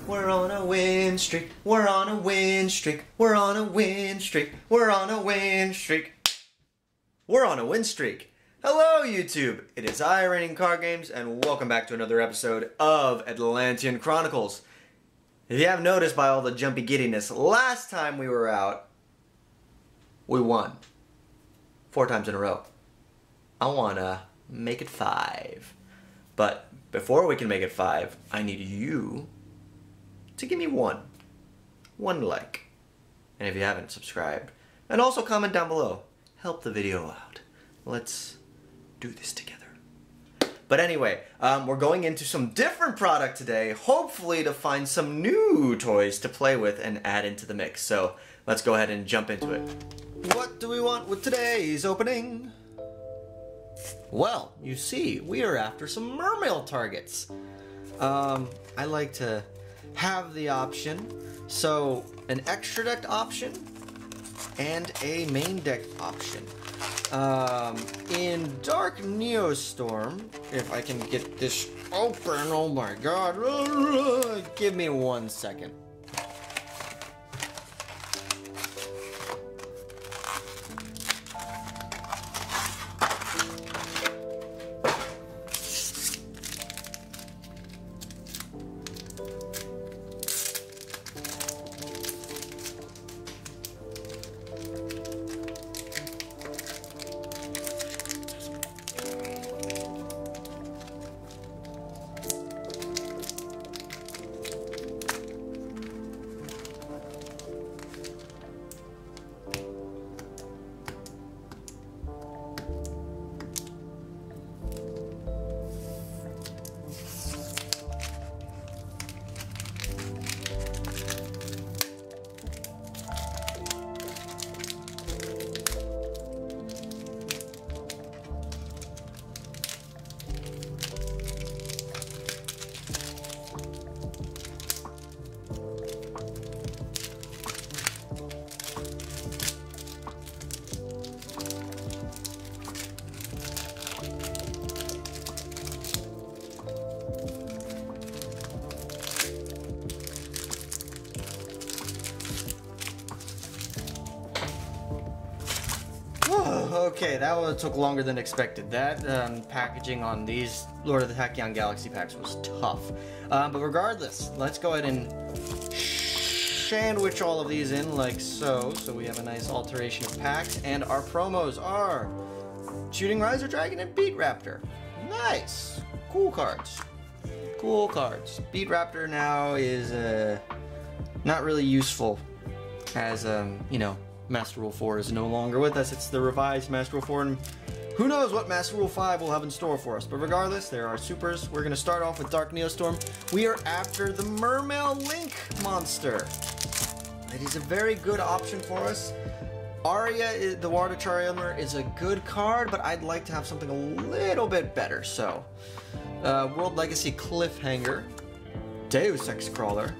We're on a win streak. We're on a win streak. We're on a win streak. We're on a win streak. We're on a win streak. Hello, YouTube. It is I, RainingCardGames, and welcome back to another episode of Atlantean Chronicles. If you haven't noticed by all the jumpy giddiness, last time we were out, we won. 4 times in a row. I wanna make it 5. But before we can make it 5, I need you to give me one like. And if you haven't subscribed, and also comment down below. Help the video out. Let's do this together. But anyway, we're going into some different product today, hopefully to find some new toys to play with and add into the mix. So let's go ahead and jump into it. What do we want with today's opening? Well, you see, we are after some mermail targets. I like to have the option, so an extra deck option and a main deck option. In Dark Neostorm, if I can get this open, oh my god, give me 1 second. Okay, that one took longer than expected. That packaging on these Lord of the Tachyon Galaxy packs was tough. But regardless, let's go ahead and sandwich all of these in like so. So we have a nice alteration of packs. And our promos are Shooting Riser Dragon and Beat Raptor. Nice. Cool cards. Cool cards. Beat Raptor now is not really useful as, you know, Master Rule 4 is no longer with us. It's the revised Master Rule 4, and who knows what Master Rule 5 will have in store for us. But regardless, there are supers. We're going to start off with Dark Neostorm. We are after the Mermail Link monster. It is a very good option for us. Arya, the Warda is a good card, but I'd like to have something a little bit better. So, World Legacy Cliffhanger, Deus Ex Crawler,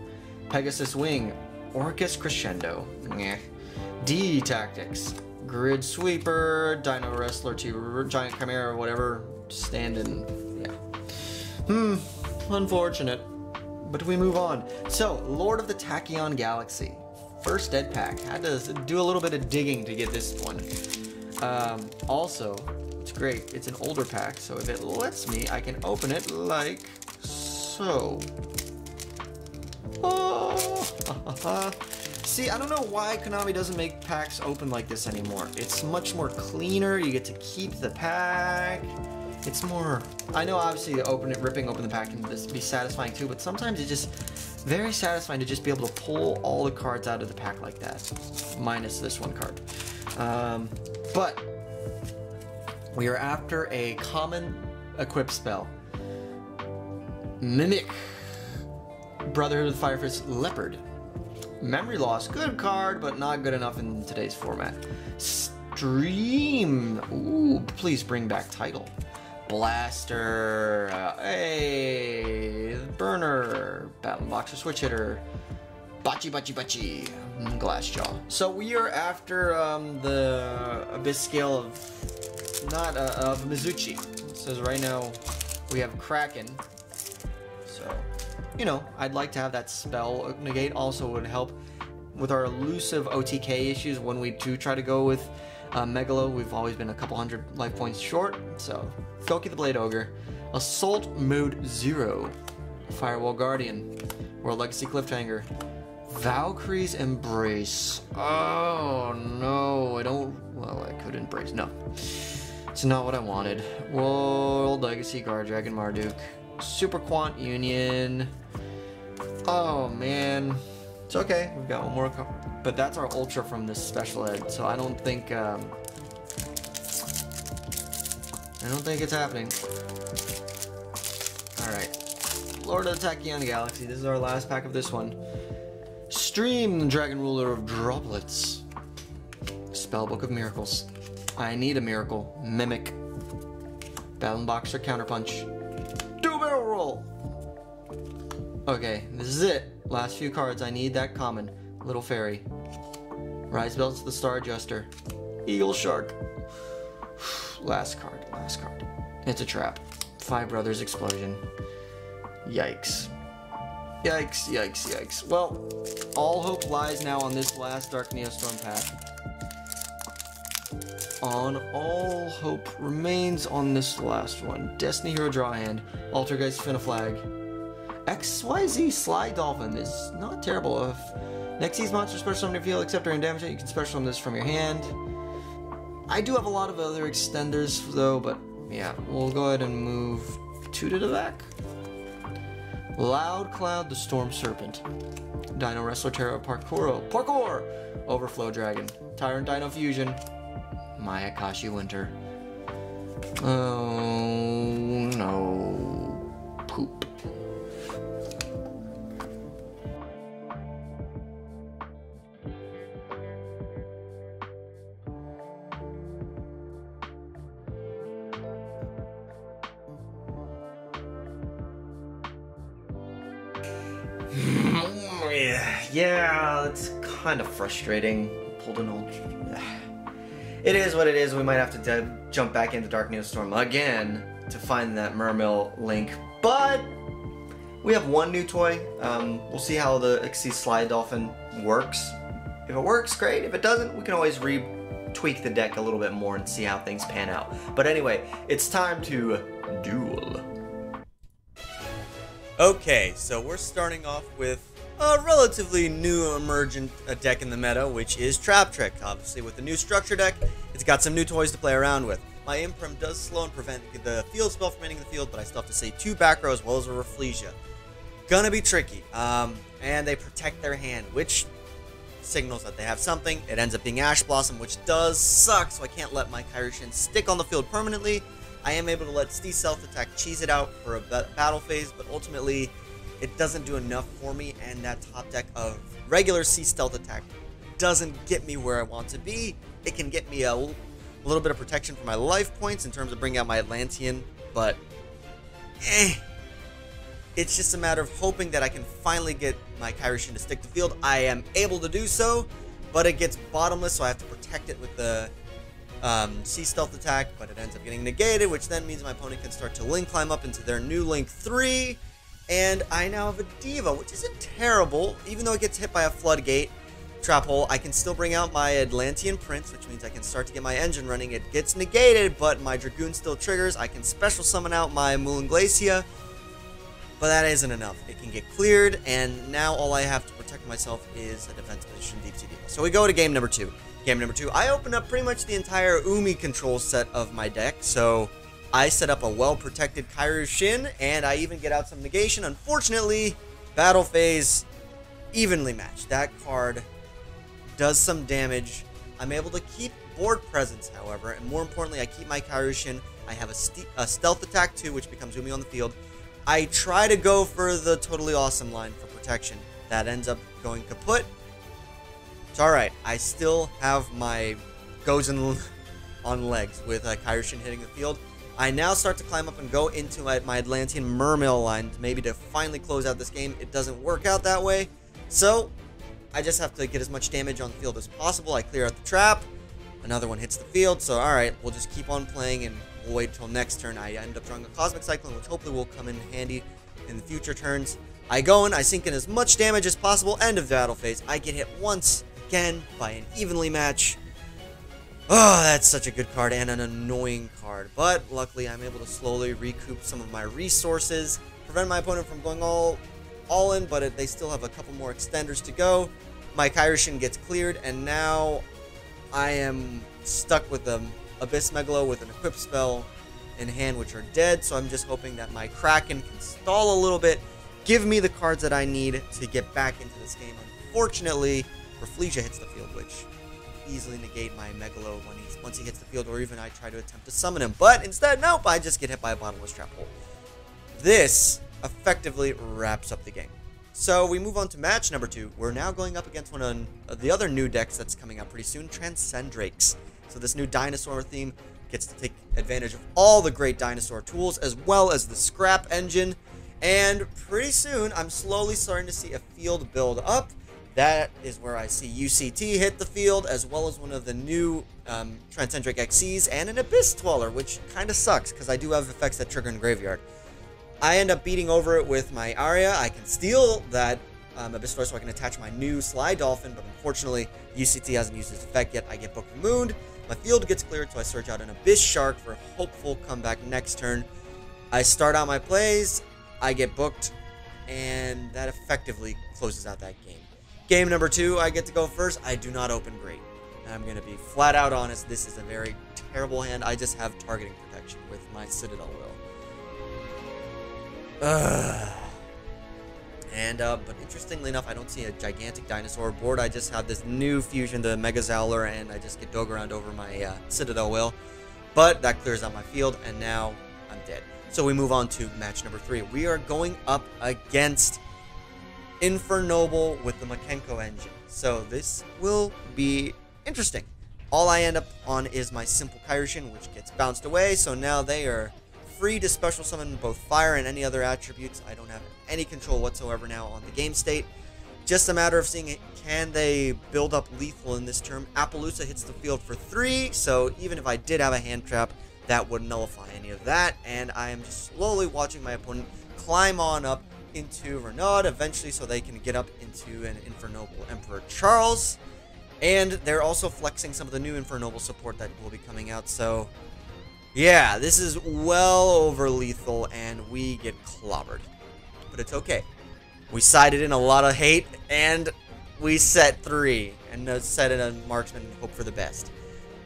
Pegasus Wing, Orcus Crescendo. D Tactics, Grid Sweeper, Dino Wrestler, Giant Chimera, whatever, stand-in, yeah. Unfortunate, but we move on. So, Lord of the Tachyon Galaxy, first dead pack. Had to do a little bit of digging to get this one. Also, it's great, it's an older pack, so if it lets me, I can open it like so. Oh, see, I don't know why Konami doesn't make packs open like this anymore. It's much more cleaner. You get to keep the pack. It's more... I know obviously ripping open the pack can be satisfying too, but sometimes it's just very satisfying to just be able to pull all the cards out of the pack like that. Minus this one card. But we are after a common equip spell. Mimic. Brotherhood of the Firefist Leopard. Memory Loss, good card, but not good enough in today's format. Stream, ooh, please bring back title. Blaster, hey, Burner, Battle Boxer, Switch Hitter, Bachi, Glassjaw. So we are after the Abyss Scale of Mizuchi. It says right now we have Kraken. So you know, I'd like to have that spell negate. Also would help with our elusive OTK issues when we do try to go with Megalo. We've always been a couple hundred life points short. So, Goki the Blade Ogre. Assault Mode 0. Firewall Guardian. World Legacy Cliffhanger. Valkyrie's Embrace. Oh no, I don't. Well, I could embrace. No, it's not what I wanted. World Legacy Guard Dragon Marduk. Super Quant Union. Oh man, it's okay. We've got one more, but that's our ultra from this special ed. So I don't think it's happening. All right, Lord of the Tachyon Galaxy. This is our last pack of this one. Stream, the Dragon Ruler of Droplets. Spellbook of Miracles. I need a miracle. Mimic. Battle Boxer Counterpunch. Do barrel roll! Okay, this is it. Last few cards. I need that common. Little Fairy. Rise Belts to the Star Adjuster. Eagle Shark. Last card. Last card. It's a trap. Five Brothers Explosion. Yikes. Yikes, yikes, yikes. Well, all hope lies now on this last Dark Neostorm pack. All hope remains on this last one. Destiny Hero Draw Hand. Altergeist Finaflag. XYZ Sly Dolphin is not terrible. If next sees monster special summon your field, except during damage, you can special summon this from your hand. I do have a lot of other extenders though, but yeah, we'll go ahead and move 2 to the back. Loud Cloud, the Storm Serpent. Dino Wrestler Terra Parkour! Overflow Dragon. Tyrant Dino Fusion. Mayakashi Winter. Oh no. Poop. Yeah, it's kind of frustrating. Pulled an old... It is what it is. We might have to jump back into Dark Neostorm again to find that Mermill link. But we have one new toy. We'll see how the XC Slide Dolphin works. If it works, great. If it doesn't, we can always tweak the deck a little bit more and see how things pan out. But anyway, it's time to duel. Okay, so we're starting off with a relatively new emergent deck in the meta, which is Trap Trick. Obviously, with the new structure deck, it's got some new toys to play around with. My Imprem does slow and prevent the field spell from entering the field, but I still have to say 2 back row as well as a Rafflesia. Gonna be tricky. And they protect their hand, which signals that they have something. It ends up being Ash Blossom, which does suck, so I can't let my Kairishin stick on the field permanently. I am able to let Stee Stealth Attack cheese it out for a battle phase, but ultimately it doesn't do enough for me, and that top deck of regular Stee Stealth Attack doesn't get me where I want to be. It can get me a little bit of protection for my life points in terms of bringing out my Atlantean, but it's just a matter of hoping that I can finally get my Kairishin to stick to field. I am able to do so, but it gets bottomless, so I have to protect it with the Sea Stealth Attack, but it ends up getting negated, which then means my opponent can start to Link Climb up into their new Link 3, and I now have a Diva, which isn't terrible. Even though it gets hit by a Floodgate Trap Hole, I can still bring out my Atlantean Prince, which means I can start to get my engine running. It gets negated, but my Dragoon still triggers. I can special summon out my Moulin Glacia, but that isn't enough. It can get cleared, and now all I have to protect myself is a defense position Deep Sea Diva. So we go to game number 2. Game number 2, I opened up pretty much the entire Umi control set of my deck, so I set up a well-protected Kairishin, and I even get out some negation. Unfortunately, battle phase, evenly matched. That card does some damage. I'm able to keep board presence, however, and more importantly, I keep my Kairishin. I have a stealth attack too, which becomes Umi on the field. I try to go for the totally awesome line for protection. That ends up going kaput. It's alright. I still have my Gozen on legs with Kairishin hitting the field. I now start to climb up and go into my Atlantean Mermail line, maybe to finally close out this game. It doesn't work out that way, so I just have to get as much damage on the field as possible. I clear out the trap, another one hits the field, so alright, we'll just keep on playing and we'll wait till next turn. I end up drawing a Cosmic Cyclone, which hopefully will come in handy in the future turns. I go in, I sink in as much damage as possible, end of the battle phase. I get hit once again by an evenly match. Oh, that's such a good card and an annoying card. But luckily, I'm able to slowly recoup some of my resources, prevent my opponent from going all in, but they still have a couple more extenders to go. My Kairishin gets cleared, and now I am stuck with the Abyss Megalo with an equipped spell in hand, which are dead. So I'm just hoping that my Kraken can stall a little bit, give me the cards that I need to get back into this game. Unfortunately, Rafflesia hits the field, which easily negate my Megalo once he hits the field, or even I try to attempt to summon him. But instead, nope, I just get hit by a bottomless trap hole. This effectively wraps up the game. So we move on to match number 2. We're now going up against one of the other new decks that's coming out pretty soon, Transcendrakes. So this new dinosaur theme gets to take advantage of all the great dinosaur tools, as well as the scrap engine. And pretty soon, I'm slowly starting to see a field build up. That is where I see UCT hit the field, as well as one of the new Transcendrake XCs and an Abyss Dweller, which kind of sucks, because I do have effects that trigger in Graveyard. I end up beating over it with my Arya. I can steal that Abyss Dweller so I can attach my new Sly Dolphin, but unfortunately, UCT hasn't used its effect yet. I get Book of Moon. My field gets cleared, so I search out an Abyss Shark for a hopeful comeback next turn. I start out my plays, I get booked, and that effectively closes out that game. Game number 2, I get to go first. I do not open great. I'm going to be flat out honest. This is a very terrible hand. I just have targeting protection with my Citadel Will. But interestingly enough, I don't see a gigantic dinosaur board. I just have this new fusion, the Mega Zowler, and I just get Dogoran over my Citadel Will. But that clears out my field, and now I'm dead. So we move on to match number 3. We are going up against Infernoble with the Makenko engine. So this will be interesting. All I end up on is my simple Kairishin, which gets bounced away. So now they are free to special summon both fire and any other attributes. I don't have any control whatsoever now on the game state. Just a matter of seeing it. Can they build up lethal in this term? Appaloosa hits the field for 3. So even if I did have a hand trap, that would nullify any of that. And I am just slowly watching my opponent climb on up into Renaud eventually, so they can get up into an Infernoble Emperor Charles. And they're also flexing some of the new Infernoble support that will be coming out. So yeah, this is well over lethal, and we get clobbered. But it's okay. We sided in a lot of hate, and we set 3, and set in a marksman and hope for the best.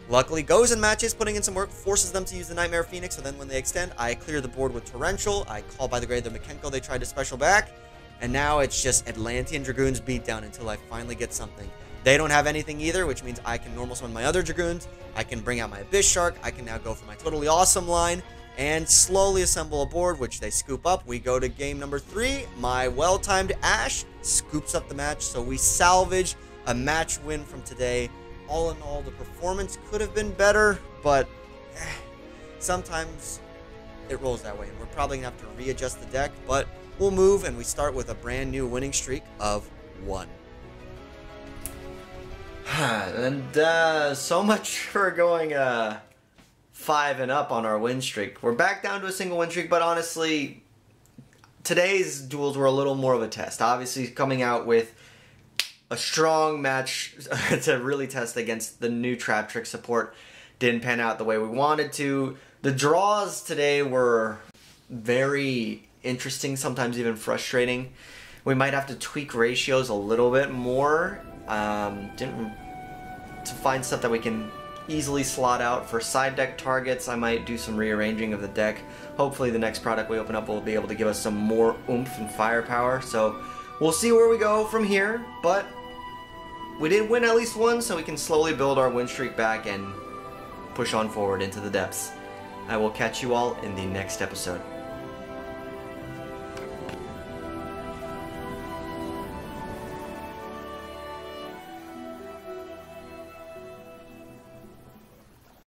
Luckily, goes in matches, putting in some work, forces them to use the Nightmare Phoenix, so then when they extend, I clear the board with Torrential, I call by the grade the Makenko they tried to special back, and now it's just Atlantean Dragoons beatdown until I finally get something. They don't have anything either, which means I can normal summon my other Dragoons, I can bring out my Abyss Shark, I can now go for my totally awesome line, and slowly assemble a board, which they scoop up. We go to game number 3, my well-timed Ash scoops up the match, so we salvage a match win from today. All in all, the performance could have been better, but sometimes it rolls that way, and we're probably going to have to readjust the deck, but we'll move, and we start with a brand new winning streak of 1. And so much for going 5 and up on our win streak. We're back down to a single win streak, but honestly, today's duels were a little more of a test. Obviously, coming out with a strong match to really test against the new Trap Trick support didn't pan out the way we wanted to. The draws today were very interesting, sometimes even frustrating. We might have to tweak ratios a little bit more to find stuff that we can easily slot out. For side deck targets, I might do some rearranging of the deck. Hopefully the next product we open up will be able to give us some more oomph and firepower. So we'll see where we go from here, but we did win at least one, so we can slowly build our win streak back and push on forward into the depths. I will catch you all in the next episode.